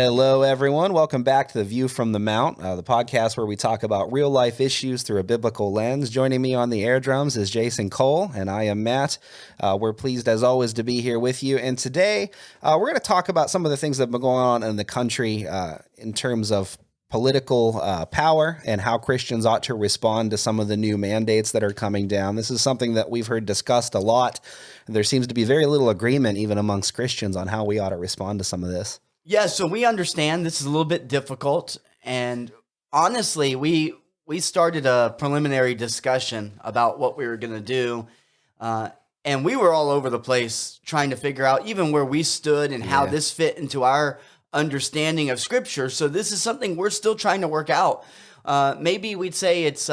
Hello, everyone. Welcome back to The View from the Mount, the podcast where we talk about real-life issues through a biblical lens. Joining me on the air drums is Jason Cole, and I am Matt. We're pleased, as always, to be here with you. And today, we're going to talk about some of the things that have been going on in the country in terms of political power and how Christians ought to respond to some of the new mandates that are coming down. This is something that we've heard discussed a lot. There seems to be very little agreement, even amongst Christians, on how we ought to respond to some of this. Yeah, so we understand this is a little bit difficult, and honestly, we started a preliminary discussion about what we were going to do, and we were all over the place trying to figure out even where we stood and how this fit into our understanding of Scripture. So this is something we're still trying to work out. Maybe we'd say it's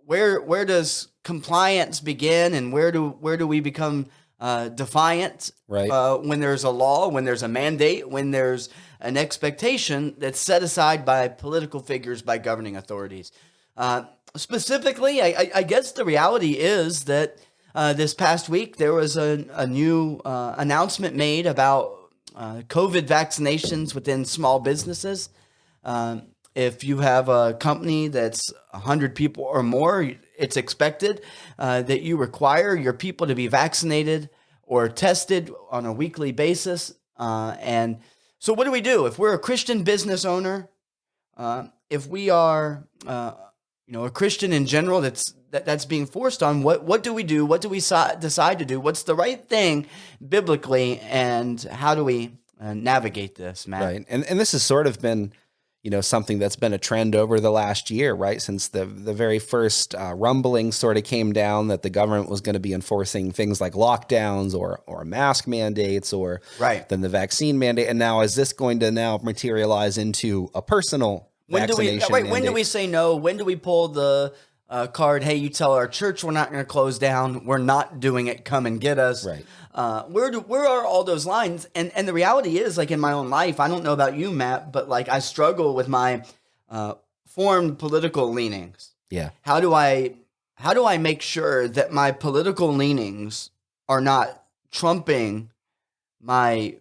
where does compliance begin, and where do we become defiant, right? When there's a law, when there's a mandate, when there's an expectation that's set aside by political figures, by governing authorities. Specifically, I guess the reality is that this past week there was a new announcement made about COVID vaccinations within small businesses. If you have a company that's 100 people or more, it's expected that you require your people to be vaccinated or tested on a weekly basis. And so what do we do? If we're a Christian business owner, if we are a Christian in general that's being forced on, what do we do? What do we decide to do? What's the right thing biblically, and how do we navigate this, Matt? Right. And this has sort of been something that's been a trend over the last year, right? Since the very first rumbling sort of came down that the government was going to be enforcing things like lockdowns or mask mandates or then the vaccine mandate. And now is this going to now materialize into a personal vaccination mandate? When do we say no? When do we pull the card, hey, you tell our church we're not going to close down, we're not doing it, come and get us? Right. Where are all those lines? And the reality is, like, in my own life, I don't know about you, Matt, but like I struggle with my formed political leanings. Yeah. How do I make sure that my political leanings are not trumping my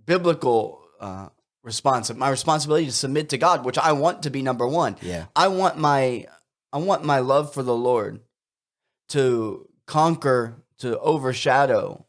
biblical my responsibility to submit to God, which I want to be number one. Yeah. I want my love for the Lord to conquer, to overshadow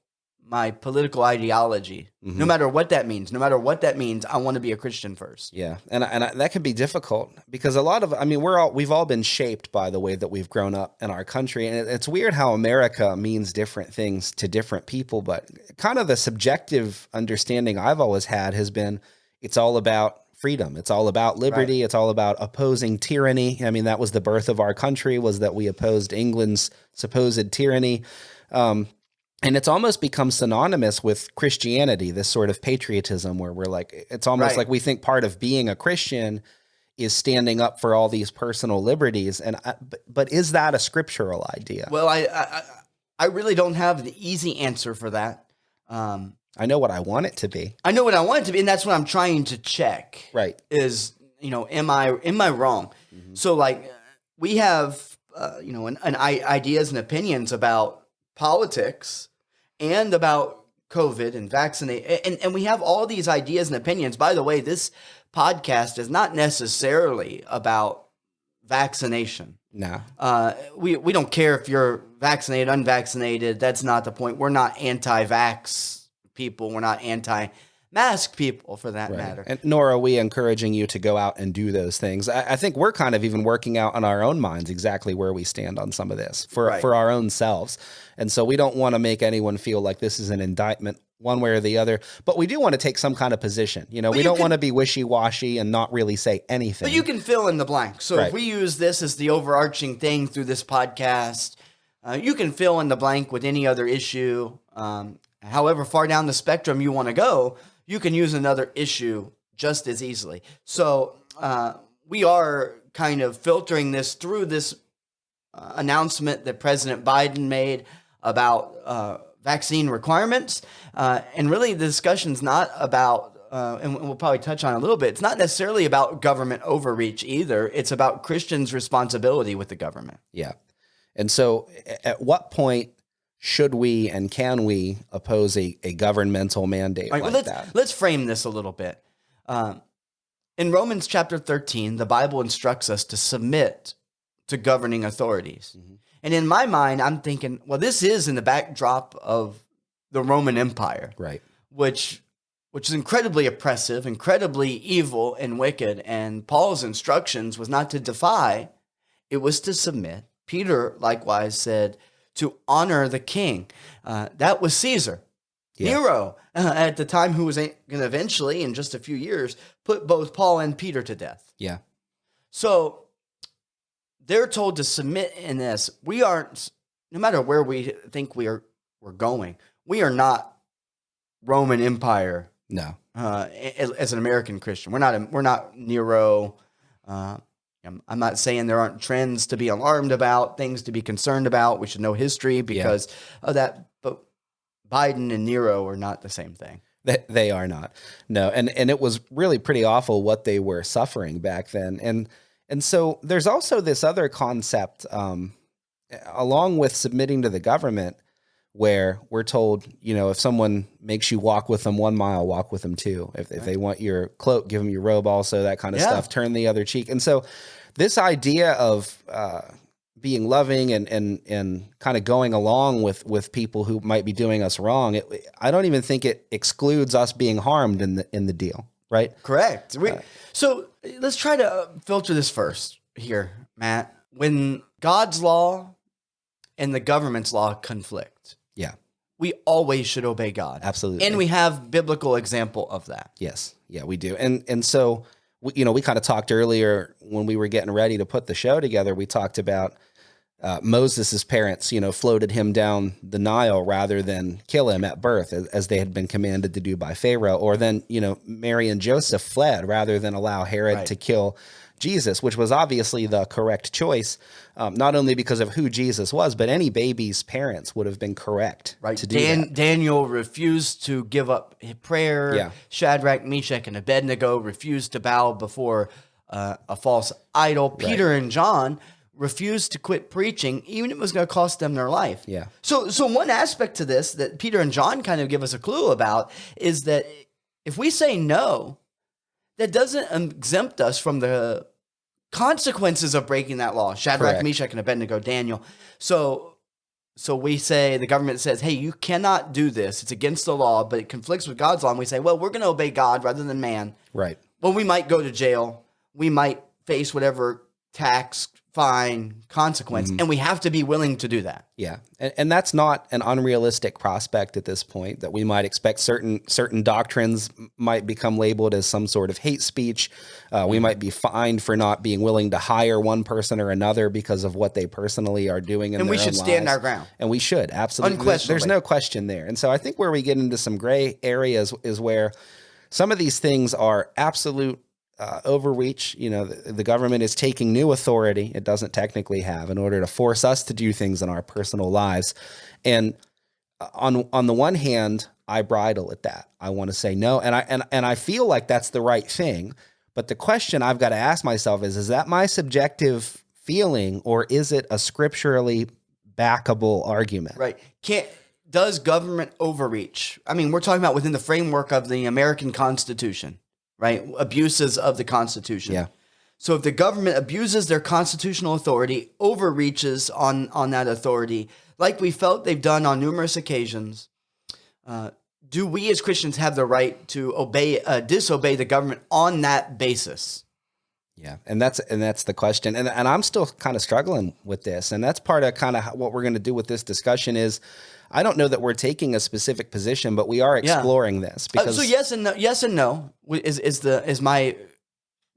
my political ideology, no matter what that means. No matter what that means, I want to be a Christian first. Yeah, and that can be difficult because we've all been shaped by the way that we've grown up in our country, and it's weird how America means different things to different people. But kind of the subjective understanding I've always had has been it's all about freedom. It's all about liberty. Right. It's all about opposing tyranny. I mean, that was the birth of our country, was that we opposed England's supposed tyranny. And it's almost become synonymous with Christianity, this sort of patriotism where we're like, it's almost like we think part of being a Christian is standing up for all these personal liberties. But is that a scriptural idea? Well, I really don't have the easy answer for that. I know what I want it to be. I know what I want it to be, and that's what I'm trying to check. Right. Is, am I wrong? Mm-hmm. So like we have, ideas and opinions about politics and about COVID and vaccinate. And we have all these ideas and opinions. By the way, this podcast is not necessarily about vaccination. No. We don't care if you're vaccinated, unvaccinated. That's not the point. We're not anti-vax people. We're not anti-mask people, for that matter. And nor are we encouraging you to go out and do those things. I think we're kind of even working out in our own minds exactly where we stand on some of this for our own selves. And so we don't want to make anyone feel like this is an indictment one way or the other, but we do want to take some kind of position. We don't want to be wishy-washy and not really say anything. But you can fill in the blank. So if we use this as the overarching thing through this podcast, you can fill in the blank with any other issue. However far down the spectrum you want to go, you can use another issue just as easily. So we are kind of filtering this through this announcement that President Biden made about vaccine requirements. And really the discussion's not about, and we'll probably touch on it a little bit, it's not necessarily about government overreach either. It's about Christians' responsibility with the government. Yeah. And so at what point should we and can we oppose a governmental mandate like that? Let's frame this a little bit. In Romans chapter 13, the Bible instructs us to submit to governing authorities. And in my mind, I'm thinking, well, this is in the backdrop of the Roman Empire, Right. which is incredibly oppressive, incredibly evil and wicked. And Paul's instructions was not to defy, it was to submit. Peter likewise said to honor the king. That was Caesar. Yeah. Nero, at the time, who was going to eventually, in just a few years, put both Paul and Peter to death. Yeah. So they're told to submit in this. We aren't, no matter where we think we're going, we are not Roman Empire. No. As an American Christian, we're not Nero. I'm not saying there aren't trends to be alarmed about, things to be concerned about. We should know history because of that. But Biden and Nero are not the same thing. They are not. No. And it was really pretty awful what they were suffering back then. And so there's also this other concept, along with submitting to the government, where we're told, if someone makes you walk with them 1 mile, walk with them 2. If they want your cloak, give them your robe also, that kind of stuff, turn the other cheek. And so this idea of being loving and kind of going along with people who might be doing us wrong, I don't even think it excludes us being harmed in the deal, right? Correct. So let's try to filter this first here, Matt. When God's law and the government's law conflict, we always should obey God. Absolutely. And we have biblical example of that. Yes. Yeah, we do. And so, we kind of talked earlier when we were getting ready to put the show together, we talked about Moses' parents, floated him down the Nile rather than kill him at birth, as they had been commanded to do by Pharaoh. Or then, Mary and Joseph fled rather than allow Herod to kill Jesus, which was obviously the correct choice, not only because of who Jesus was, but any baby's parents would have been correct to do that. Daniel refused to give up prayer. Yeah. Shadrach, Meshach, and Abednego refused to bow before a false idol. Peter and John refused to quit preaching, even if it was going to cost them their life. Yeah. So one aspect to this that Peter and John kind of give us a clue about is that if we say no, that doesn't exempt us from the consequences of breaking that law. Shadrach, Correct. Meshach, and Abednego, Daniel. So we say, the government says, hey, you cannot do this. It's against the law, but it conflicts with God's law. And we say, well, we're going to obey God rather than man. Right. Well, we might go to jail. We might face whatever tax, fine, consequence, and we have to be willing to do that. Yeah. And that's not an unrealistic prospect at this point, that we might expect certain doctrines might become labeled as some sort of hate speech. We might be fined for not being willing to hire one person or another because of what they personally are doing in their own lives. And we should stand our ground. And we should, absolutely. Unquestionably. There's no question there. And so I think where we get into some gray areas is where some of these things are absolute overreach. The government is taking new authority it doesn't technically have in order to force us to do things in our personal lives. And on the one hand, I bridle at that. I want to say no. And I feel like that's the right thing. But the question I've got to ask myself is that my subjective feeling, or is it a scripturally backable argument? Right. Does government overreach? I mean, we're talking about within the framework of the American Constitution, right? Abuses of the Constitution. Yeah. So if the government abuses their constitutional authority, overreaches on that authority, like we felt they've done on numerous occasions, do we as Christians have the right to disobey the government on that basis? Yeah. And that's the question. And I'm still kind of struggling with this. And that's part of kind of what we're going to do with this discussion is, I don't know that we're taking a specific position, but we are exploring this because so yes and no is my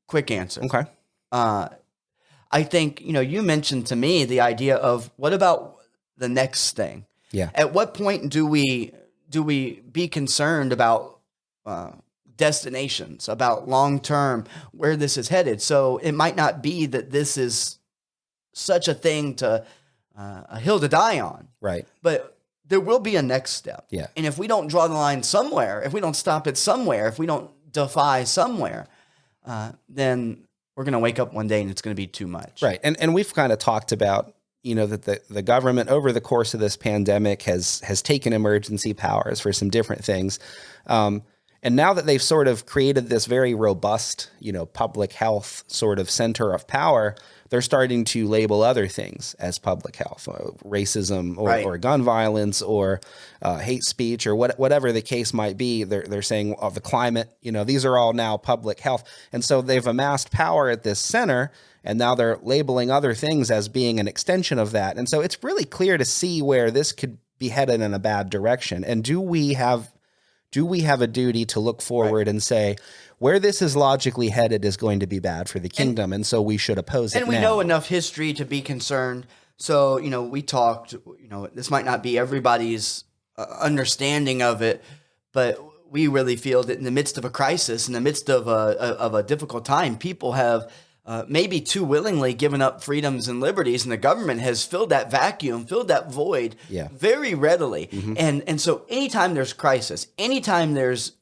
quick answer. Okay. I think, you mentioned to me the idea of what about the next thing? Yeah. At what point do we be concerned about destinations, about long-term, where this is headed? So it might not be that this is such a thing to a hill to die on. Right. But there will be a next step. Yeah. And if we don't draw the line somewhere, if we don't stop it somewhere, if we don't defy somewhere, then we're going to wake up one day and it's going to be too much. Right. And we've kind of talked about, that the government over the course of this pandemic has taken emergency powers for some different things. And now that they've sort of created this very robust, public health sort of center of power, they're starting to label other things as public health, racism or gun violence or hate speech or whatever the case might be. They're saying the climate, these are all now public health. And so they've amassed power at this center, and now they're labeling other things as being an extension of that. And so it's really clear to see where this could be headed in a bad direction. And do we have a duty to look forward and say, where this is logically headed is going to be bad for the kingdom, and so we should oppose it now. And we know enough history to be concerned. So, we talked, this might not be everybody's understanding of it, but we really feel that in the midst of a crisis, in the midst of a difficult time, people have maybe too willingly given up freedoms and liberties, and the government has filled that vacuum, filled that void very readily. Mm-hmm. And so anytime there's crisis, anytime there's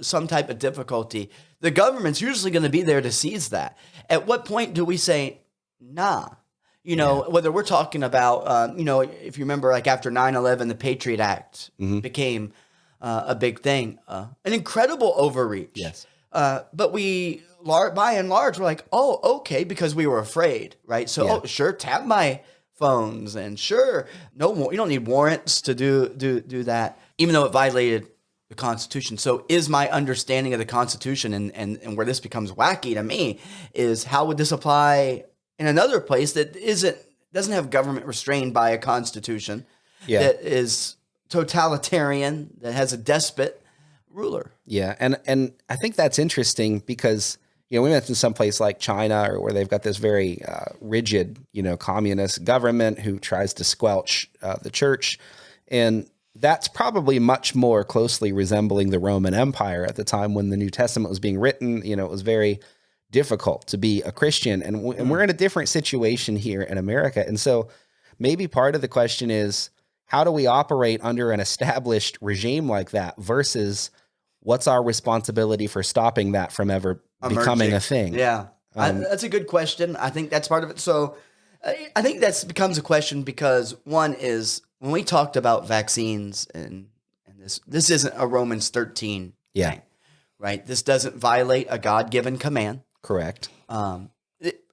some type of difficulty, the government's usually going to be there to seize that. At what point do we say, nah? Whether we're talking about, if you remember, like after 9/11, the Patriot Act became a big thing, an incredible overreach. Yes. But we, by and large, we're like, oh, okay, because we were afraid, right? So, sure, tap my phones, and sure, you don't need warrants to do that, even though it violated the Constitution. So is my understanding of the Constitution and where this becomes wacky to me is how would this apply in another place that doesn't have government restrained by a Constitution, that is totalitarian, that has a despot ruler. Yeah, and I think that's interesting because we mentioned some place like China, or where they've got this very rigid, communist government who tries to squelch the church, and that's probably much more closely resembling the Roman Empire at the time when the New Testament was being written. It was very difficult to be a Christian, and we're in a different situation here in America. And so maybe part of the question is, how do we operate under an established regime like that versus what's our responsibility for stopping that from ever becoming a thing? Yeah, that's a good question. I think that's part of it. So I think that becomes a question because one is, when we talked about vaccines and this isn't a Romans 13 thing, right? This doesn't violate a God-given command. Correct.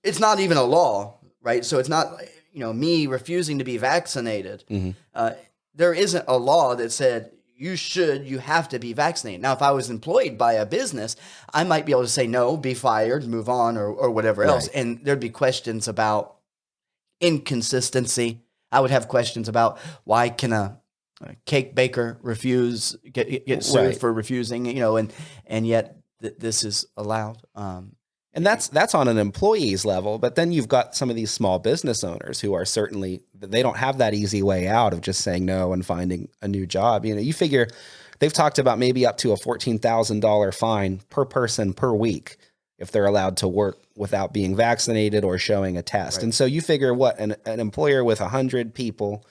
It's not even a law, right? So it's not, me refusing to be vaccinated. Mm-hmm. There isn't a law that said you have to be vaccinated. Now, if I was employed by a business, I might be able to say no, be fired, move on, or whatever else. And there'd be questions about inconsistency. I would have questions about why can a cake baker get sued for refusing, and yet this is allowed. And that's on an employee's level, but then you've got some of these small business owners who are they don't have that easy way out of just saying no and finding a new job. You figure they've talked about maybe up to a $14,000 fine per person per week if they're allowed to work without being vaccinated or showing a test. Right. And so you figure what an employer with 100 people,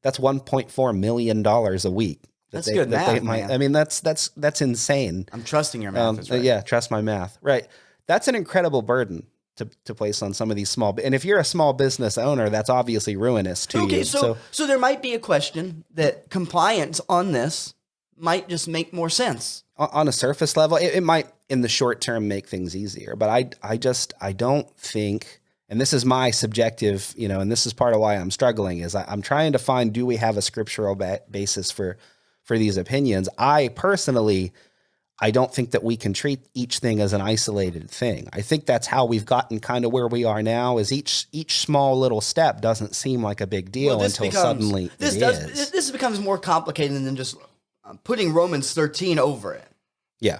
that's $1.4 million a week. That's good math, man. I mean, that's insane. I'm trusting your math. Right. Yeah, trust my math. Right. That's an incredible burden to place on some of these and if you're a small business owner, that's obviously ruinous to you. Okay, so there might be a question that compliance on this might just make more sense. On a surface level, it might in the short term make things easier, but I don't think, and this is my subjective, and this is part of why I'm struggling, is I'm trying to find, do we have a scriptural basis for these opinions? I personally, I don't think that we can treat each thing as an isolated thing. I think that's how we've gotten kind of where we are now, is each small little step doesn't seem like a big deal until suddenly it is. This becomes more complicated than just putting Romans 13 over it. Yeah.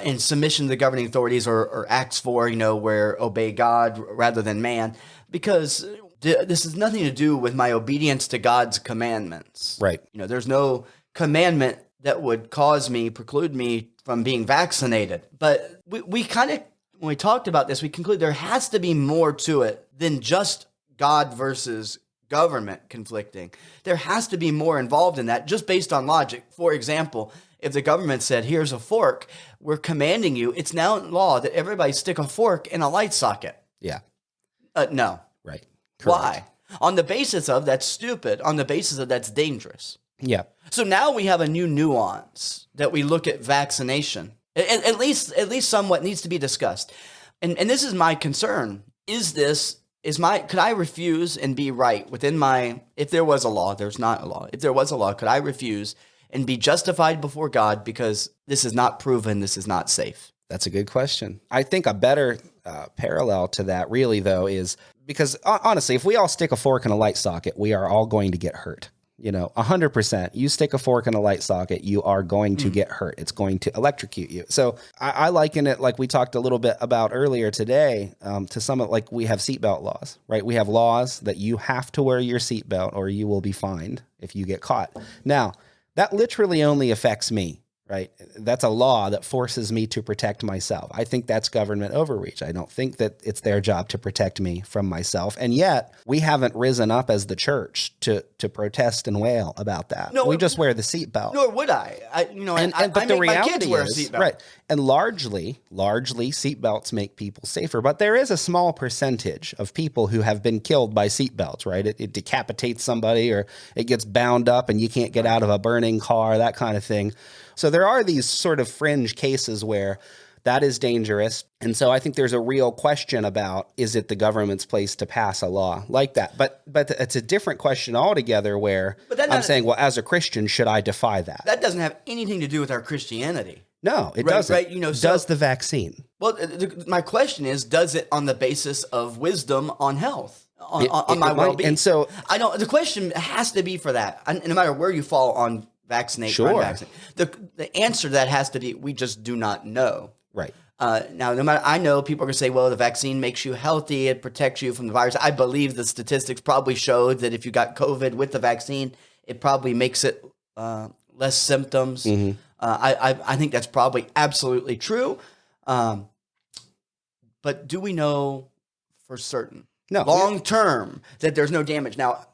In submission to the governing authorities, or Acts 4, where obey God rather than man, because this has nothing to do with my obedience to God's commandments. Right. There's no commandment that would preclude me from being vaccinated. But we kind of, when we talked about this, we concluded there has to be more to it than just God versus government conflicting. There has to be more involved in that, just based on logic. For example, if the government said, here's a fork, we're commanding you, it's now law that everybody stick a fork in a light socket. Yeah. No. Right. Correct. Why? On the basis of that's stupid, on the basis of that's dangerous. Yeah. So now we have a new nuance that we look at vaccination. At least somewhat needs to be discussed. And this is my concern. Could I refuse and be right within if there was a law, there's not a law. If there was a law, could I refuse and be justified before God because this is not proven, this is not safe? That's a good question. I think a better parallel to that really, though, is because honestly, if we all stick a fork in a light socket, we are all going to get hurt. 100%. You stick a fork in a light socket, you are going to get hurt. It's going to electrocute you. So I liken it, like we talked a little bit about earlier today, to some like we have seatbelt laws, right? We have laws that you have to wear your seatbelt or you will be fined if you get caught. Now, that literally only affects me, right? That's a law that forces me to protect myself. I think that's government overreach. I don't think that it's their job to protect me from myself. And yet we haven't risen up as the church to protest and wail about that. No, we just wear the seatbelt. Nor would I. But the reality my kids wear a seatbelt. Right. And largely seatbelts make people safer. But there is a small percentage of people who have been killed by seatbelts, right? It decapitates somebody or it gets bound up and you can't get out of a burning car, that kind of thing. So there are these sort of fringe cases where that is dangerous. And so I think there's a real question about, is it the government's place to pass a law like that? But it's a different question altogether where I'm saying, well, as a Christian, should I defy that? That doesn't have anything to do with our Christianity. No, it doesn't. Right? Does the vaccine? Well, my question is, does it on the basis of wisdom on health? On my well-being? And so the question has to be for that. No matter where you fall on vaccinate, sure. Unvaccinate. The answer to that has to be, we just do not know. Right. Now, no matter, I know people are going to say, well, the vaccine makes you healthy. It protects you from the virus. I believe the statistics probably showed that if you got COVID with the vaccine, it probably makes it less symptoms. Mm-hmm. I think that's probably absolutely true. But do we know for certain? No. Long term that there's no damage. Now,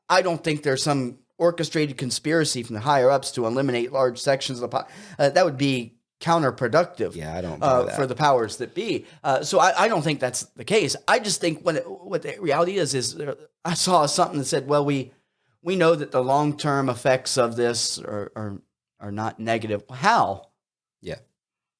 I don't think there's some orchestrated conspiracy from the higher ups to eliminate large sections of the that would be counterproductive. Yeah, I don't buy that. For the powers that be. So I don't think that's the case. I just think what the reality is I saw something that said, well, we know that the long term effects of this are not negative. How? Yeah.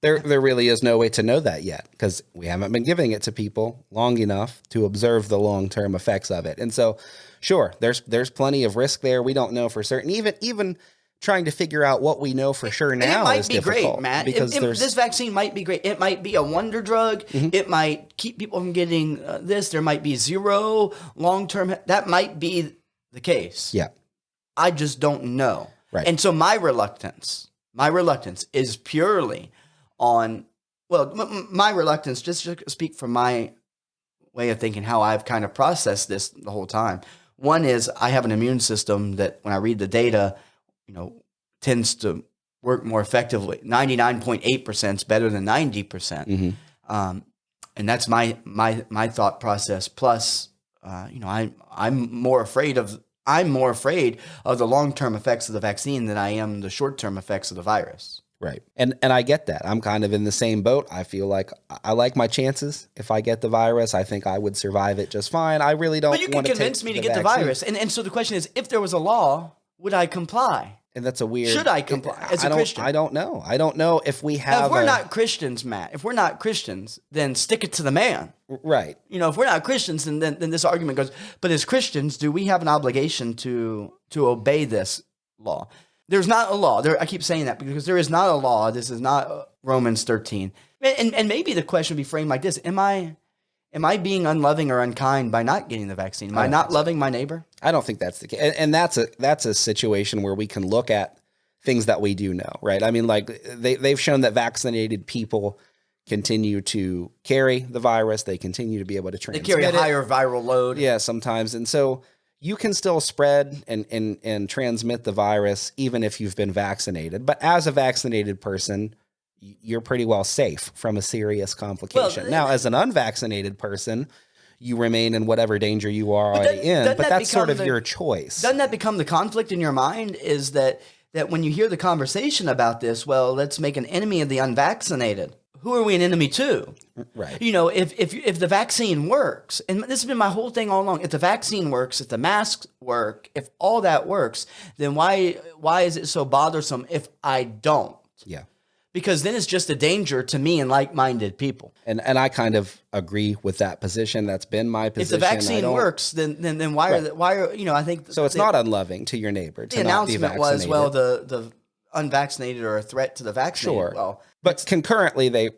There really is no way to know that yet because we haven't been giving it to people long enough to observe the long-term effects of it. And so, sure, there's plenty of risk there. We don't know for certain. Even trying to figure out what we know for sure now is difficult. It might be great, Matt. Because this vaccine might be great. It might be a wonder drug. Mm-hmm. It might keep people from getting this. There might be zero long-term. That might be the case. Yeah. I just don't know. Right. And so my reluctance is purely on, my reluctance, just to speak from my way of thinking, how I've kind of processed this the whole time. One is I have an immune system that when I read the data, tends to work more effectively. 99.8% is better than 90%. Mm-hmm. And that's my thought process. Plus, I'm more afraid of the long-term effects of the vaccine than I am the short-term effects of the virus. Right. And I get that. I'm kind of in the same boat. I feel like I like my chances. If I get the virus, I think I would survive it just fine. I really don't want to take the But you can convince me to get the virus. And so the question is, if there was a law, would I comply? And that's a weird... Should I comply as a Christian? I don't know. I don't know if we have... Now, if we're not Christians, Matt, if we're not Christians, then stick it to the man. Right. If we're not Christians, then this argument goes, but as Christians, do we have an obligation to obey this law? There's not a law. I keep saying that because there is not a law. This is not Romans 13. And maybe the question would be framed like this. Am I being unloving or unkind by not getting the vaccine? Am I not loving my neighbor? I don't think that's the case. And that's a situation where we can look at things that we do know, right? I mean, like they've shown that vaccinated people continue to carry the virus. They continue to be able to transmit it. They carry a higher viral load. Yeah, sometimes. And so you can still spread and transmit the virus even if you've been vaccinated. But as a vaccinated person, you're pretty well safe from a serious complication. Now, as an unvaccinated person, you remain in whatever danger you are already in, but that's sort of your choice. Doesn't that become the conflict in your mind, is that when you hear the conversation about this, well, let's make an enemy of the unvaccinated. Who are we an enemy to? Right. If the vaccine works, and this has been my whole thing all along, if the vaccine works, if the masks work, if all that works, then why is it so bothersome if I don't? Yeah. because then it's just a danger to me and like-minded people. And I kind of agree with that position. That's been my position. If the vaccine works, then why are I think so. It's not unloving to your neighbor to the not be announcement vaccinated. was, well, the unvaccinated are a threat to the vaccinated. Sure, Well, but concurrently they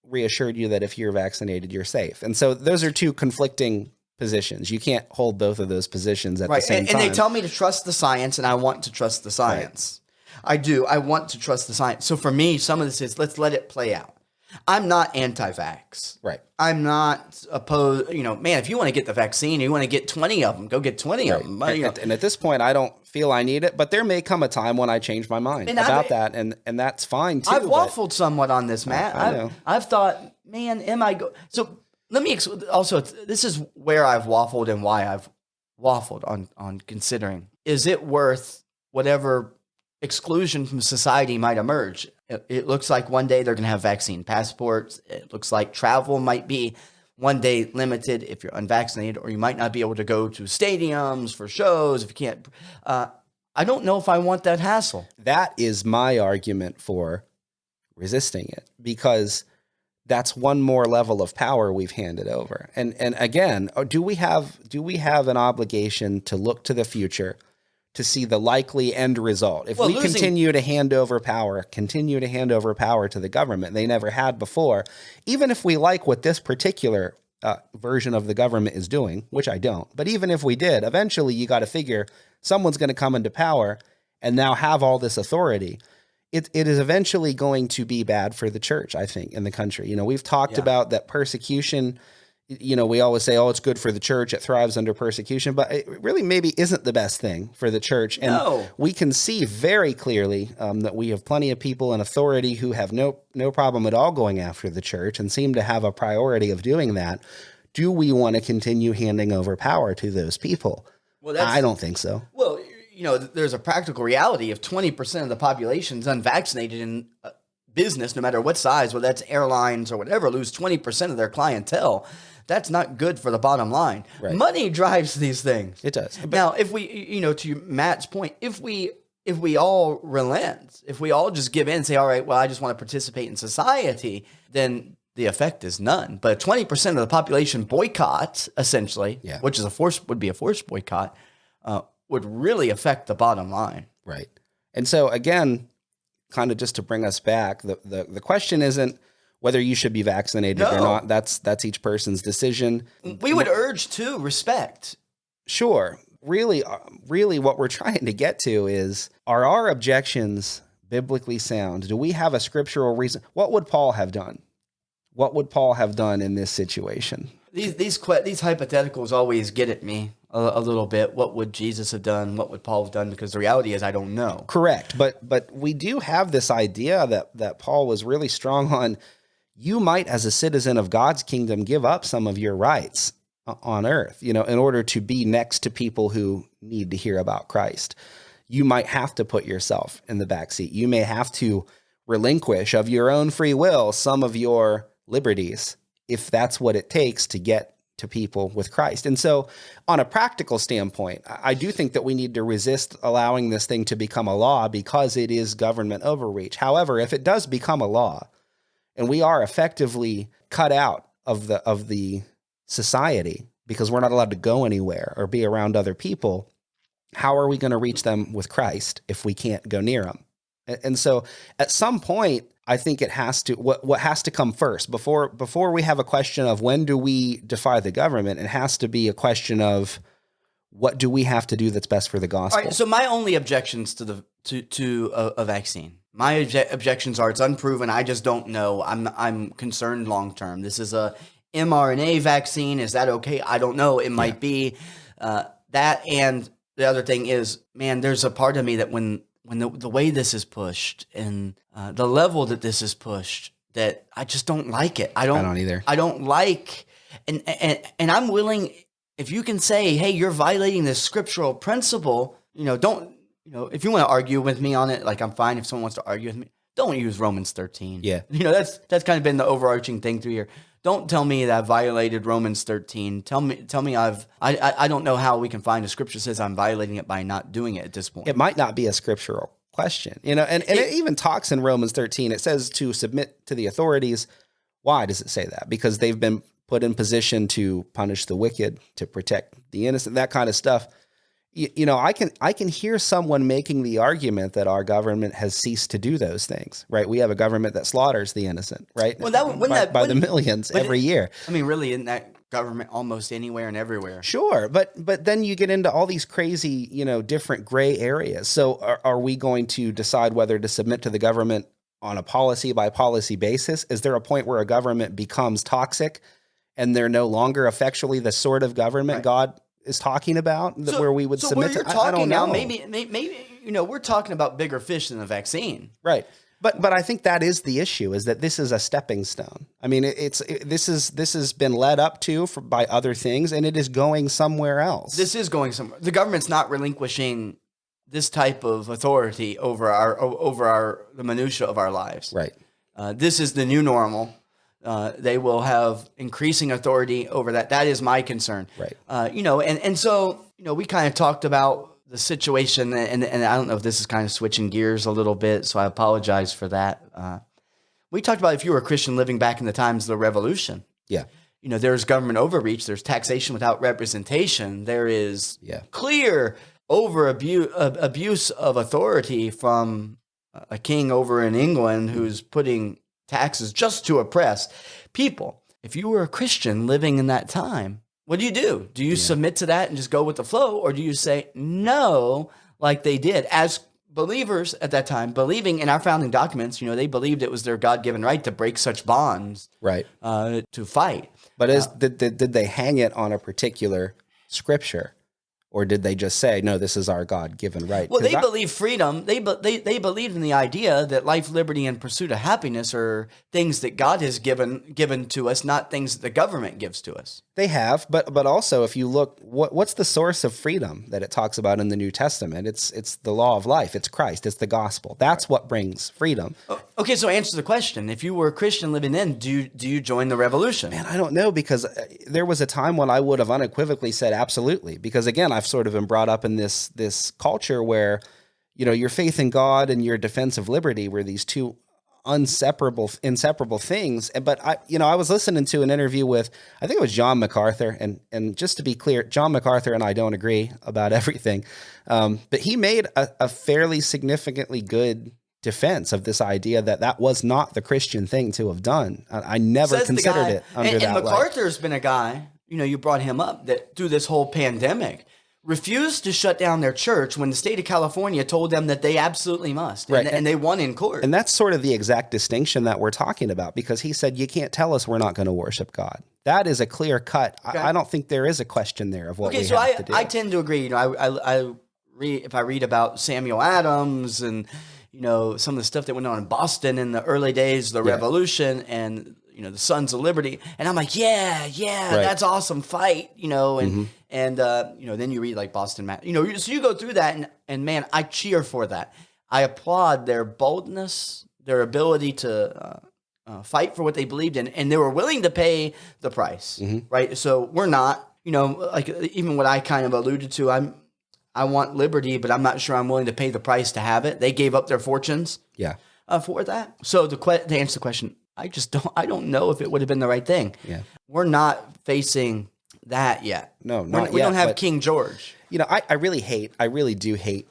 reassured you that if you're vaccinated, you're safe. And so those are two conflicting positions. You can't hold both of those positions at the same time. And they tell me to trust the science, and I want to trust the science. Right. I do. I want to trust the science. So for me, some of this is, let's let it play out. I'm not anti-vax. Right. I'm not opposed. Man, if you want to get the vaccine, you want to get 20 of them, go get 20 of them. And at this point, I don't feel I need it, but there may come a time when I change my mind about that, and that's fine too. I've waffled somewhat on this, Matt. I know. I've thought, man, am I so let me also, this is where I've waffled and why I've waffled on considering, is it worth whatever exclusion from society might emerge? It looks like one day they're going to have vaccine passports. It looks like travel might be one day limited if you're unvaccinated, or you might not be able to go to stadiums for shows if you can't. I don't know if I want that hassle. That is my argument for resisting it, because that's one more level of power we've handed over. And again, do we have an obligation to look to the future to see the likely end result? If we continue to hand over power to the government they never had before, even if we like what this particular version of the government is doing, which I don't, but even if we did, eventually you got to figure someone's going to come into power and now have all this authority. It is eventually going to be bad for the church, I think, in the country. We've talked about that persecution. We always say, oh, it's good for the church, it thrives under persecution, but it really maybe isn't the best thing for the church. And we can see very clearly that we have plenty of people in authority who have no problem at all going after the church and seem to have a priority of doing that. Do we want to continue handing over power to those people? Well, I don't think so. Well, there's a practical reality. If 20% of the population is unvaccinated in business, no matter what size, whether that's airlines or whatever, lose 20% of their clientele, that's not good for the bottom line. Right. Money drives these things. It does. Now, if we, to Matt's point, if we all relent, if we all just give in and say, all right, well, I just want to participate in society, then the effect is none. But 20% of the population boycott, essentially, which is would be a forced boycott, would really affect the bottom line. Right. And so again, kind of just to bring us back, the question isn't whether you should be vaccinated or not. That's each person's decision. We would urge to respect. Sure. Really what we're trying to get to is, are our objections biblically sound? Do we have a scriptural reason? What would Paul have done? What would Paul have done in this situation? These hypotheticals always get at me a little bit. What would Jesus have done? What would Paul have done? Because the reality is I don't know. Correct. But we do have this idea that Paul was really strong on. You might, as a citizen of God's kingdom, give up some of your rights on earth, in order to be next to people who need to hear about Christ. You might have to put yourself in the backseat. You may have to relinquish of your own free will some of your liberties, if that's what it takes to get to people with Christ. And so on a practical standpoint, I do think that we need to resist allowing this thing to become a law, because it is government overreach. However, if it does become a law and we are effectively cut out of the society because we're not allowed to go anywhere or be around other people, how are we going to reach them with Christ if we can't go near them? And so at some point, I think it has to, what has to come first before we have a question of when do we defy the government, it has to be a question of what do we have to do that's best for the gospel. All right, so my only objections to a vaccine, my objections are it's unproven. I just don't know. I'm concerned long term. This is a mRNA vaccine. Is that okay? I don't know. It might be that. And the other thing is, man, there's a part of me that when the way this is pushed and the level that this is pushed, that I just don't like it. I don't either. I don't like, and I'm willing, if you can say, hey, you're violating this scriptural principle, if you want to argue with me on it, like I'm fine. If someone wants to argue with me, don't use Romans 13. Yeah. That's kind of been the overarching thing through here. Don't tell me that I've violated Romans 13. Tell me I don't know how we can find a scripture says I'm violating it by not doing it at this point. It might not be a scriptural question, and it even talks in Romans 13. It says to submit to the authorities. Why does it say that? Because they've been put in position to punish the wicked, to protect the innocent, that kind of stuff. I can hear someone making the argument that our government has ceased to do those things, right? We have a government that slaughters the innocent, right? Well, by the millions every year. I mean, really, isn't that government almost anywhere and everywhere? Sure, but then you get into all these crazy, different gray areas. So are we going to decide whether to submit to the government on a policy by policy basis? Is there a point where a government becomes toxic and they're no longer effectually the sort of government God is talking about, where we would submit to? I don't know. Now, maybe we're talking about bigger fish than the vaccine, right? But I think that is the issue: is that this is a stepping stone. I mean, this has been led up to by other things, and it is going somewhere else. This is going somewhere. The government's not relinquishing this type of authority over the minutia of our lives. Right. This is the new normal. They will have increasing authority over that. That is my concern. Right. And so, we kind of talked about the situation, and I don't know if this is kind of switching gears a little bit, so I apologize for that. We talked about if you were a Christian living back in the times of the Revolution. Yeah. There's government overreach. There's taxation without representation. There is clear abuse of authority from a king over in England who's putting taxes just to oppress people. If you were a Christian living in that time, what do? Do you submit to that and just go with the flow? Or do you say no, like they did as believers at that time, believing in our founding documents? They believed it was their God-given right to break such bonds, right? To fight. But did they hang it on a particular scripture? Or did they just say, no, this is our God-given right? Well, they believe freedom. They believed in the idea that life, liberty, and pursuit of happiness are things that God has given to us, not things that the government gives to us. They have, but also if you look, what's the source of freedom that it talks about in the New Testament? It's the law of life. It's Christ. It's the gospel. That's what brings freedom. Okay, so answer the question. If you were a Christian living then, do you join the revolution? Man, I don't know, because there was a time when I would have unequivocally said absolutely. Because again, I've sort of been brought up in this culture where, your faith in God and your defense of liberty were these two inseparable things. But I was listening to an interview with, I think it was John MacArthur, and just to be clear, John MacArthur and I don't agree about everything, but he made a fairly significantly good defense of this idea that was not the Christian thing to have done. I never considered it under that light. And MacArthur's been a guy, you brought him up, that through this whole pandemic refused to shut down their church when the state of California told them that they absolutely must. Right. And they won in court. And that's sort of the exact distinction that we're talking about, because he said, you can't tell us we're not going to worship God. That is a clear cut. Okay. I don't think there is a question there of what we have to do. I tend to agree. If I read about Samuel Adams and, some of the stuff that went on in Boston in the early days of the Revolution and, the Sons of Liberty. And I'm like, that's awesome. Fight, and then you read like Boston, so you go through that and man, I cheer for that. I applaud their boldness, their ability to fight for what they believed in, and they were willing to pay the price, right? So we're not, like even what I kind of alluded to, I want liberty, but I'm not sure I'm willing to pay the price to have it. They gave up their fortunes for that. So to answer the question, I don't know if it would have been the right thing. Yeah. We're not facing that yet. No, not yet. We don't have King George. I really do hate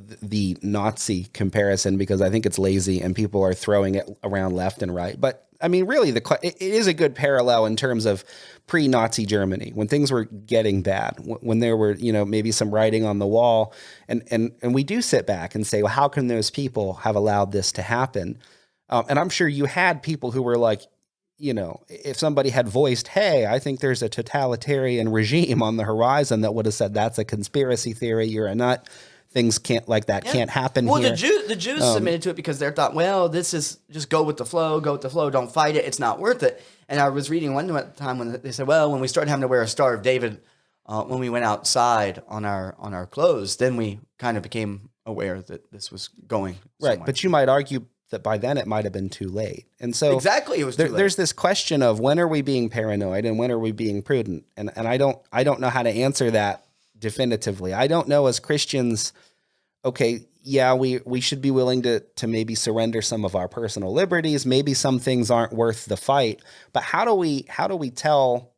the Nazi comparison, because I think it's lazy and people are throwing it around left and right. But I mean, really, it is a good parallel in terms of pre-Nazi Germany, when things were getting bad, when there were, maybe some writing on the wall. And we do sit back and say, well, how can those people have allowed this to happen? And I'm sure you had people who were like, if somebody had voiced, hey, I think there's a totalitarian regime on the horizon, that would have said, that's a conspiracy theory, you're a nut. Things can't happen here. Well, the Jews submitted to it because they thought, well, this is just go with the flow, don't fight it, it's not worth it. And I was reading one time when they said, well, when we started having to wear a Star of David when we went outside on our clothes, then we kind of became aware that this was going somewhere. Right, but you might argue that by then it might have been too late. And so exactly, it was too late. There's this question of when are we being paranoid and when are we being prudent? And I don't know how to answer that definitively. I don't know as Christians, okay, yeah, we should be willing to maybe surrender some of our personal liberties. Maybe some things aren't worth the fight. But how do we tell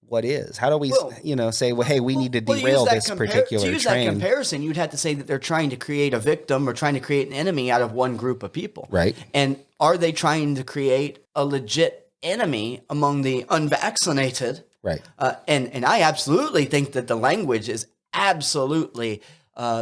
what is? How do we, Well, say, well, hey, we need to Well, derail this particular to use train? that comparison, you'd have to say that they're trying to create a victim or trying to create an enemy out of one group of people. Right. And are they trying to create a legit enemy among the unvaccinated? Right. And I absolutely think that the language is absolutely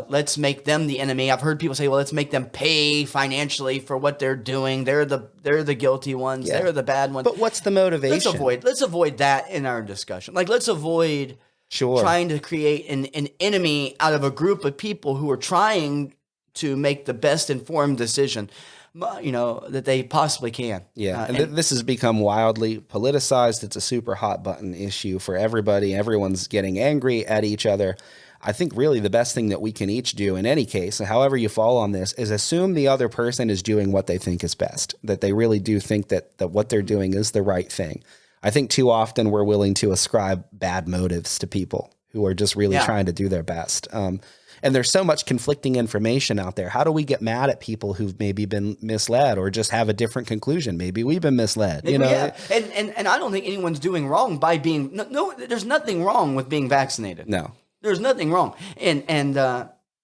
let's make them the enemy. I've heard people say, well, let's make them pay financially for what they're doing. They're the guilty ones. Yeah. They're the bad ones. But what's the motivation? Let's avoid that in our discussion. Like, let's avoid Sure. trying to create an enemy out of a group of people who are trying to make the best informed decision, that they possibly can. Yeah, and this has become wildly politicized. It's a super hot button issue for everybody. Everyone's getting angry at each other. I think really the best thing that we can each do in any case, however you fall on this, is assume the other person is doing what they think is best, that they really do think that what they're doing is the right thing. I think too often we're willing to ascribe bad motives to people who are just really trying to do their best. And there's so much conflicting information out there. How do we get mad at people who've maybe been misled or just have a different conclusion? Maybe we've been misled. Yeah. And I don't think anyone's doing wrong by being no. There's nothing wrong with being vaccinated. No. There's nothing wrong. And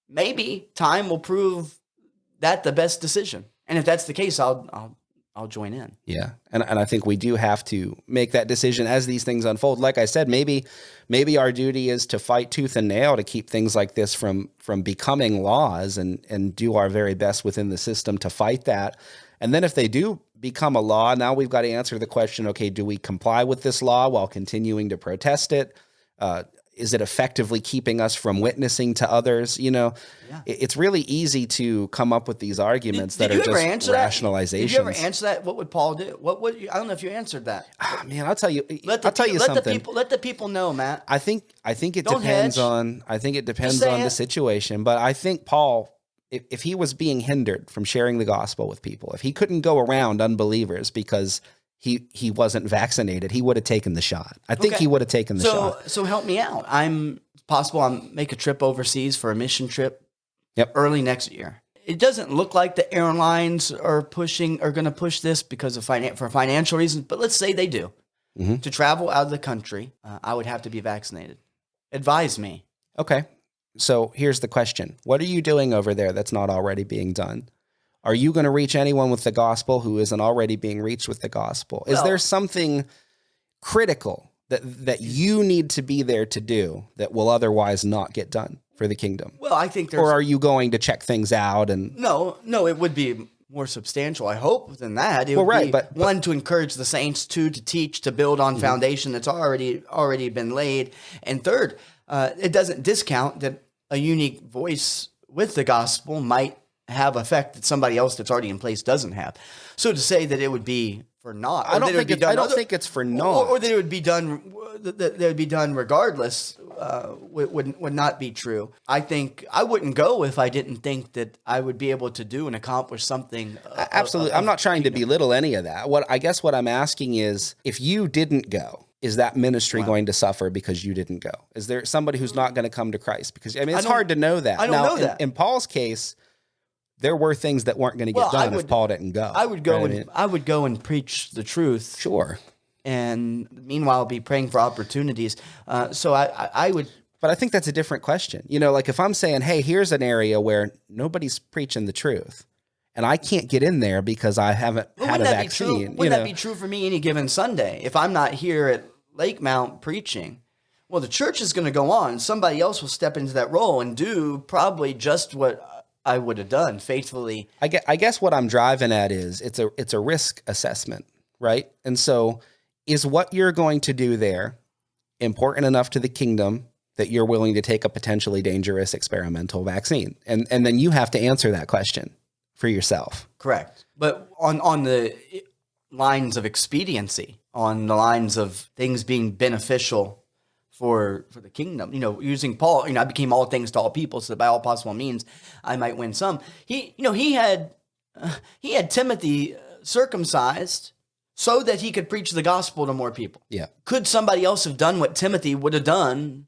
maybe time will prove that the best decision. And if that's the case, I'll join in. Yeah. And I think we do have to make that decision as these things unfold. Like I said, maybe our duty is to fight tooth and nail to keep things like this from becoming laws and do our very best within the system to fight that. And then if they do become a law, now we've got to answer the question, okay, do we comply with this law while continuing to protest it? Is it effectively keeping us from witnessing to others? It's really easy to come up with these arguments that are just rationalizations. Did you ever answer that? What would Paul do? I don't know if you answered that. Man, I'll tell you. Let the people know, Matt. I think it depends on the situation. But I think Paul, if he was being hindered from sharing the gospel with people, if he couldn't go around unbelievers because he wasn't vaccinated, he would have taken the shot. I think he would have taken the shot. So help me out. I'll make a trip overseas for a mission trip. Yep. Early next year. It doesn't look like the airlines are going to push this because of for financial reasons, but let's say they do. Mm-hmm. To travel out of the country, I would have to be vaccinated. Advise me. Okay. So here's the question. What are you doing over there that's not already being done? Are you going to reach anyone with the gospel who isn't already being reached with the gospel? Is there something critical that you need to be there to do that will otherwise not get done for the kingdom? Well, I think or are you going to check things out? And no, it would be more substantial, I hope, than that. It would be but one, to encourage the saints, two, to teach, to build on foundation that's already been laid, and third, it doesn't discount that a unique voice with the gospel might have effect that somebody else that's already in place doesn't have. So to say that it would be for naught, I don't think it's for naught, or that it would be done, that it would be done regardless, would not be true. I think I wouldn't go if I didn't think that I would be able to do and accomplish something. Absolutely, I'm not trying to belittle any of that. What I'm asking is, if you didn't go, is that ministry going to suffer because you didn't go? Is there somebody who's not going to come to Christ? Because it's hard to know that. I don't know that. In Paul's case, there were things that weren't going to get done if Paul didn't go. I would go I would go and preach the truth. Sure. And meanwhile, be praying for opportunities. So I would. But I think that's a different question. Like if I'm saying, hey, here's an area where nobody's preaching the truth, and I can't get in there because I haven't had a vaccine. Wouldn't that be true for me any given Sunday? If I'm not here at Lake Mount preaching, well, the church is going to go on. Somebody else will step into that role and do probably just what I would have done faithfully. I guess what I'm driving at is it's a risk assessment, right? And so is what you're going to do there important enough to the kingdom that you're willing to take a potentially dangerous experimental vaccine? And then you have to answer that question for yourself. Correct. But on the lines of expediency, on the lines of things being beneficial for the kingdom, using Paul, I became all things to all people, so that by all possible means I might win some. He had Timothy circumcised so that he could preach the gospel to more people. Yeah. Could somebody else have done what Timothy would have done?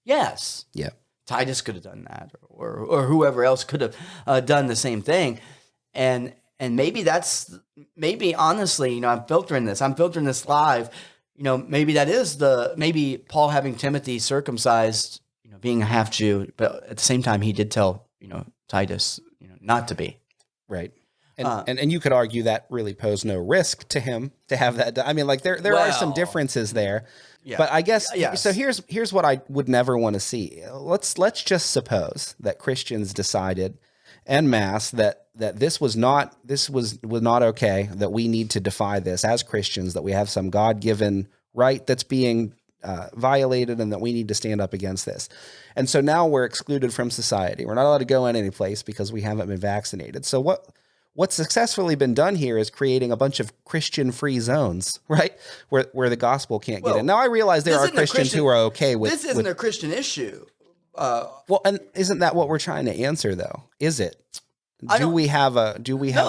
Yes. Yeah. Titus could have done that, or whoever else could have done the same thing. And maybe maybe honestly, I'm filtering this live. Maybe Paul having Timothy circumcised, being a half Jew, but at the same time, he did tell, Titus, not to be. Right. And you could argue that really posed no risk to him to have that done. I mean, like there are some differences there, but I guess, so here's what I would never want to see. Let's just suppose that Christians decided en masse that this was not okay, that we need to defy this as Christians, that we have some God-given right that's being violated, and that we need to stand up against this. And so now we're excluded from society. We're not allowed to go in any place because we haven't been vaccinated. So what's successfully been done here is creating a bunch of Christian-free zones, right? Where the gospel can't get in. Now I realize there are Christians who are okay with this. Isn't a Christian issue. And isn't that what we're trying to answer though? Is it? Do we have a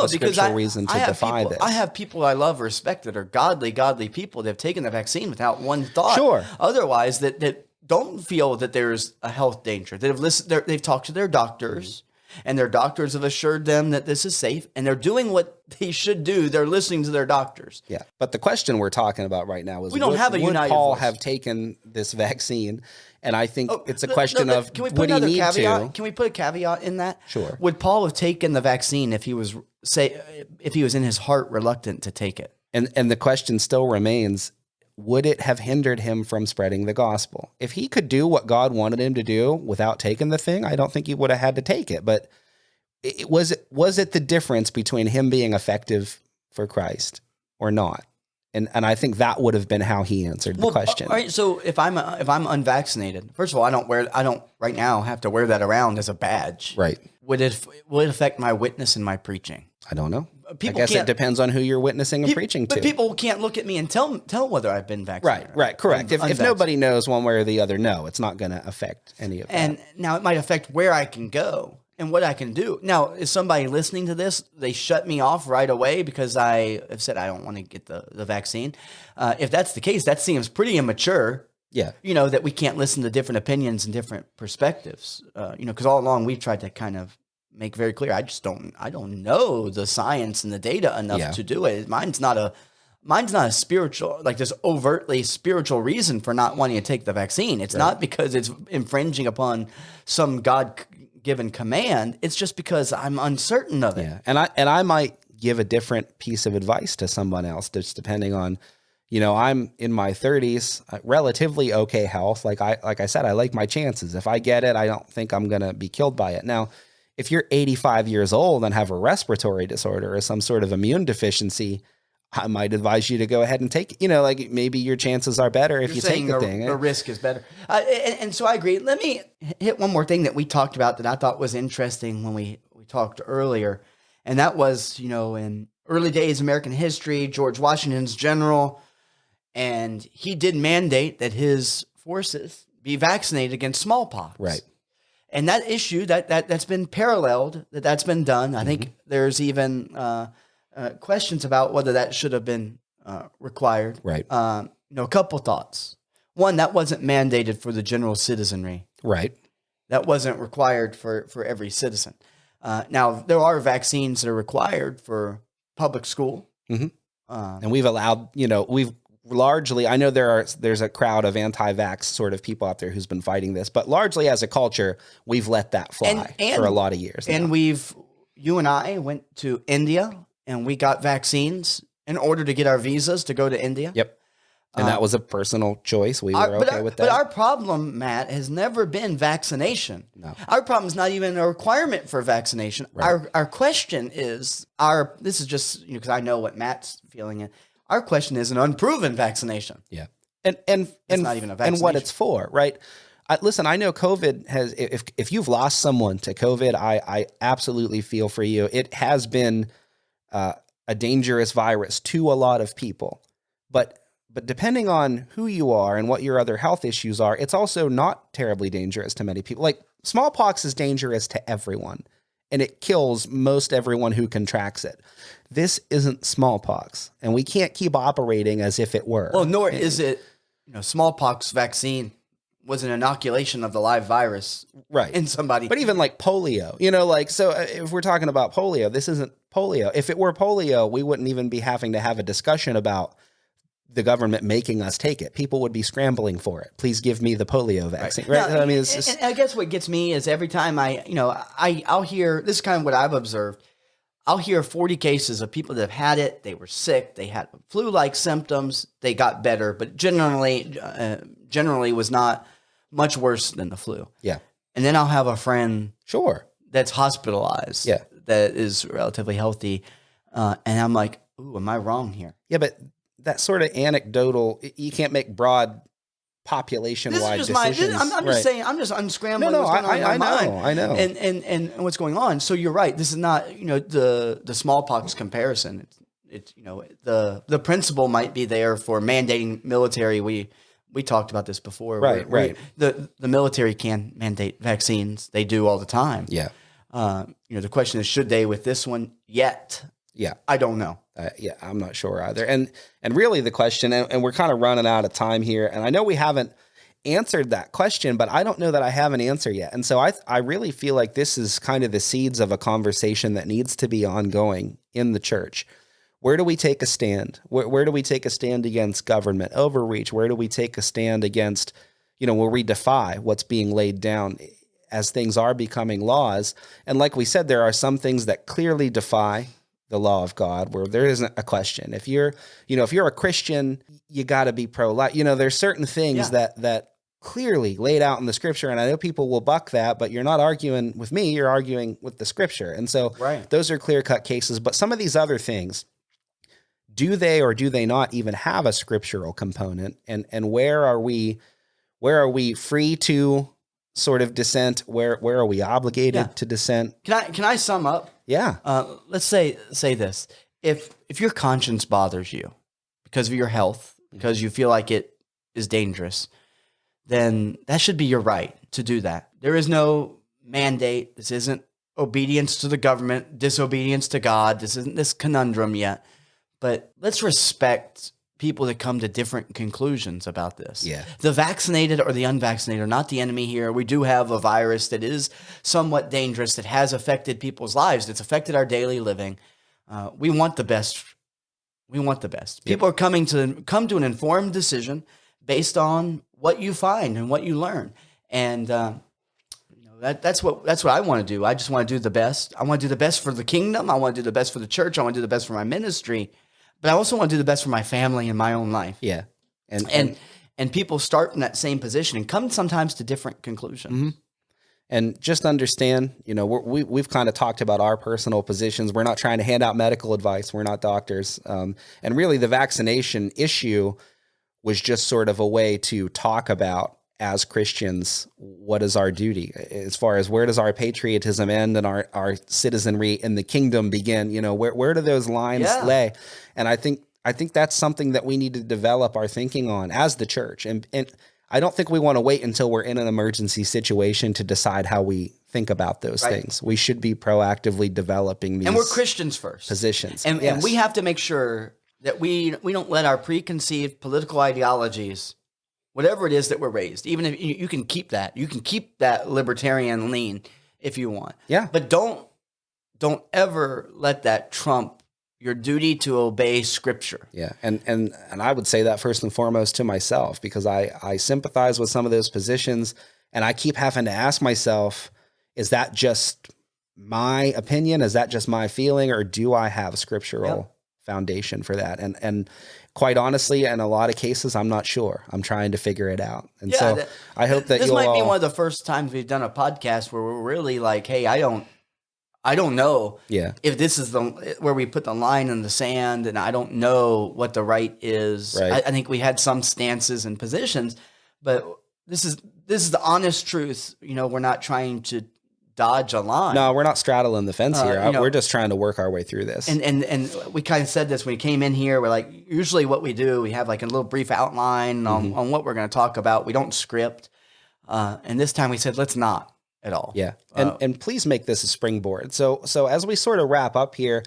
scriptural reason to defy this? I have people I love or respect that are godly people that have taken the vaccine without one thought. Sure. Otherwise, that don't feel that there's a health danger. That have listened. They've talked to their doctors, and their doctors have assured them that this is safe, and they're doing what they should do. They're listening to their doctors. Yeah, but the question we're talking about right now is: we don't have a united Paul voice. Have taken this vaccine? And I think it's a question of can we put would he another need caveat? to? Can we put a caveat in that? Sure. Would Paul have taken the vaccine if he was in his heart reluctant to take it? And the question still remains: would it have hindered him from spreading the gospel? If he could do what God wanted him to do without taking the thing, I don't think he would have had to take it. But was it the difference between him being effective for Christ or not? And I think that would have been how he answered the question. All right, so if I'm unvaccinated, first of all, I don't right now have to wear that around as a badge. Right. Will it affect my witness and my preaching? I don't know. I guess it depends on who you're witnessing and preaching to. But people can't look at me and tell whether I've been vaccinated. Right, correct. If nobody knows one way or the other, no, it's not going to affect any of that. And now it might affect where I can go and what I can do. Now, is somebody listening to this, they shut me off right away because I have said I don't want to get the vaccine. If that's the case, that seems pretty immature. Yeah. That we can't listen to different opinions and different perspectives. Because all along we've tried to kind of make very clear, I don't know the science and the data enough to do it. Mine's not a spiritual, like this overtly spiritual reason for not wanting to take the vaccine. It's not because it's infringing upon some God-given command. It's just because I'm uncertain of it. Yeah. And I might give a different piece of advice to someone else, just depending on, I'm in my 30s, relatively okay health. Like I said, I like my chances. If I get it, I don't think I'm going to be killed by it. Now, if you're 85 years old and have a respiratory disorder or some sort of immune deficiency, I might advise you to go ahead and take it. Like maybe your chances are better if you take the thing. The risk is better. And so I agree. Let me hit one more thing that we talked about that I thought was interesting when we talked earlier. And that was, in early days American history, George Washington's general, and he did mandate that his forces be vaccinated against smallpox. Right. And that issue that's been paralleled, that's been done. I think there's even questions about whether that should have been required. Right. A couple thoughts. One, that wasn't mandated for the general citizenry. Right. That wasn't required for every citizen. Now, there are vaccines that are required for public school. Mm-hmm. And we've allowed, we've largely, I know there's a crowd of anti-vax sort of people out there who's been fighting this, but largely as a culture, we've let that fly for a lot of years. And you and I went to India and we got vaccines in order to get our visas to go to India. Yep. And that was a personal choice. We were okay with that. But our problem, Matt, has never been vaccination. No. Our problem is not even a requirement for vaccination. Right. Our question is, this is just, because I know what Matt's feeling. Our question is an unproven vaccination. Yeah. And not even a vaccination. And what it's for, right? Listen, I know COVID has, if you've lost someone to COVID, I absolutely feel for you. It has been a dangerous virus to a lot of people. But depending on who you are and what your other health issues are, it's also not terribly dangerous to many people. Like smallpox is dangerous to everyone, and it kills most everyone who contracts it. This isn't smallpox, and we can't keep operating as if it were. Well, nor is it, smallpox vaccine was an inoculation of the live virus right in somebody. But even like polio, like, so if we're talking about polio, this isn't polio. If it were polio, we wouldn't even be having to have a discussion about the government making us take it. People would be scrambling for it. Please give me the polio vaccine. Right. Now, I mean, it's just, and I guess what gets me is every time I'll hear, this is kind of what I've observed. I'll hear 40 cases of people that have had it. They were sick. They had flu-like symptoms. They got better, but generally was not much worse than the flu. Yeah. And then I'll have a friend sure that's hospitalized. Yeah. That is relatively healthy. And I'm like, ooh, am I wrong here? Yeah, but that sort of anecdotal, you can't make broad population-wide decisions. I'm just saying, I'm just unscrambling what's going on in my mind. I know. And what's going on. So you're right. This is not, the smallpox comparison. It's the principle might be there for mandating military. We talked about this before. Right. The military can mandate vaccines. They do all the time. Yeah. The question is, should they with this one yet? Yeah. I don't know. Yeah, I'm not sure either. And really the question, and we're kind of running out of time here, and I know we haven't answered that question, but I don't know that I have an answer yet. And so I really feel like this is kind of the seeds of a conversation that needs to be ongoing in the church. Where do we take a stand? Where do we take a stand against government overreach? Where do we take a stand against, where we defy what's being laid down as things are becoming laws? And like we said, there are some things that clearly defy the law of God, where there isn't a question. If you're a Christian, you got to be pro-life. There's certain things that clearly laid out in the scripture, and I know people will buck that, but you're not arguing with me, you're arguing with the scripture. And so those are clear-cut cases. But some of these other things, do they or do they not even have a scriptural component? And where are we free to sort of dissent? Where are we obligated to dissent? Can I sum up? Yeah. Let's say this. If your conscience bothers you because of your health, because you feel like it is dangerous, then that should be your right to do that. There is no mandate. This isn't obedience to the government, disobedience to God. This isn't this conundrum yet. But let's respect people that come to different conclusions about this. Yeah. The vaccinated or the unvaccinated are not the enemy here. We do have a virus that is somewhat dangerous, that has affected people's lives. It's affected our daily living. We want the best. We want the best. People are come to an informed decision based on what you find and what you learn. And that's what I want to do. I just want to do the best. I want to do the best for the kingdom. I want to do the best for the church. I want to do the best for my ministry. But I also want to do the best for my family and my own life. Yeah. And people start in that same position and come sometimes to different conclusions. Mm-hmm. And just understand, we've kind of talked about our personal positions. We're not trying to hand out medical advice. We're not doctors. And really the vaccination issue was just sort of a way to talk about, as Christians, what is our duty as far as where does our patriotism end and our citizenry in the kingdom begin? Where do those lines lay? And I think that's something that we need to develop our thinking on as the church. And I don't think we want to wait until we're in an emergency situation to decide how we think about those things. We should be proactively developing these. And we're Christians first. Positions. And we have to make sure that we don't let our preconceived political ideologies, whatever it is that we're raised, even if you can keep that. You can keep that libertarian lean if you want. Yeah. But don't ever let that trump your duty to obey Scripture. Yeah. And I would say that first and foremost to myself, because I sympathize with some of those positions, and I keep having to ask myself, is that just my opinion? Is that just my feeling? Or do I have scriptural foundation for that? And quite honestly, in a lot of cases, I'm not sure. I'm trying to figure it out. And I hope that this might be one of the first times we've done a podcast where we're really like, hey, I don't know if this is where we put the line in the sand, and I don't know what the right is. Right. I think we had some stances and positions, but this is the honest truth. We're not trying to dodge a line. No, we're not straddling the fence here. We're just trying to work our way through this. And we kind of said this when we came in here. We're like, usually what we do, we have like a little brief outline on what we're going to talk about. We don't script. And this time we said, let's not at all. Yeah. And please make this a springboard. So as we sort of wrap up here,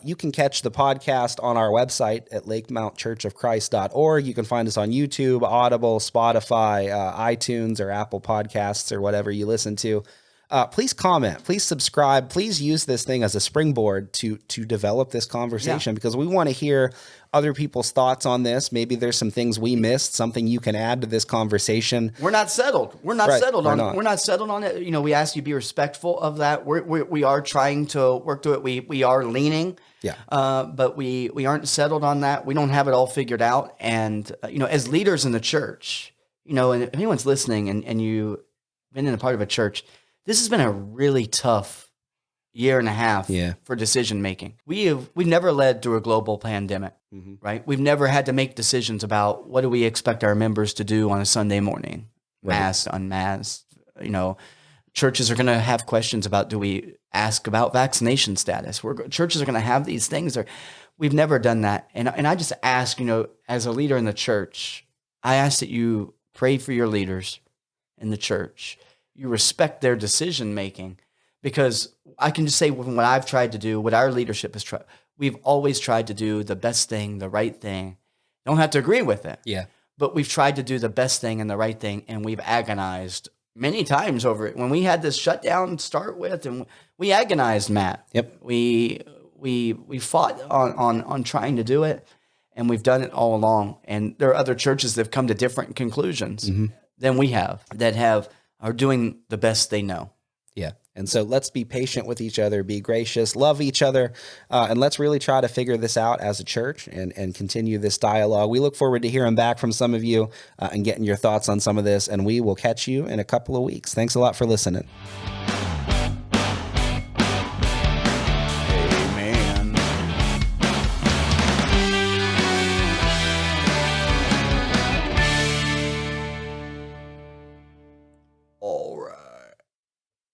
You can catch the podcast on our website at lakemountchurchofchrist.org. You can find us on YouTube, Audible, Spotify, iTunes, or Apple Podcasts, or whatever you listen to. Please comment, please subscribe, please use this thing as a springboard to develop this conversation, because we want to hear other people's thoughts on this. Maybe there's some things we missed, something you can add to this conversation. We're not settled. We're not Right, settled we're on. not. We're not settled on it. You know, we ask you to be respectful of that. We are trying to work through it. We are leaning. Yeah. But we aren't settled on that. We don't have it all figured out. And you know, as leaders in the church, you know, and if anyone's listening and you've been in a part of a church, this has been a really tough year and a half for decision making. We've never led through a global pandemic, right? We've never had to make decisions about what do we expect our members to do on a Sunday morning, masked, unmasked. You know, churches are going to have questions about, do we ask about vaccination status? Churches are going to have these things. We've never done that. And I just ask, you know, as a leader in the church, I ask that you pray for your leaders in the church. You respect their decision making, because I can just say what I've tried to do, what our leadership has tried. We've always tried to do the best thing, the right thing. Don't have to agree with it. Yeah. But we've tried to do the best thing and the right thing, and we've agonized many times over it. When we had this shutdown to start with, and we agonized, Matt. Yep. We fought on trying to do it, and we've done it all along. And there are other churches that have come to different conclusions than we have, that are doing the best they know. Yeah. And so let's be patient with each other, be gracious, love each other, and let's really try to figure this out as a church and continue this dialogue. We look forward to hearing back from some of you and getting your thoughts on some of this, and we will catch you in a couple of weeks. Thanks a lot for listening.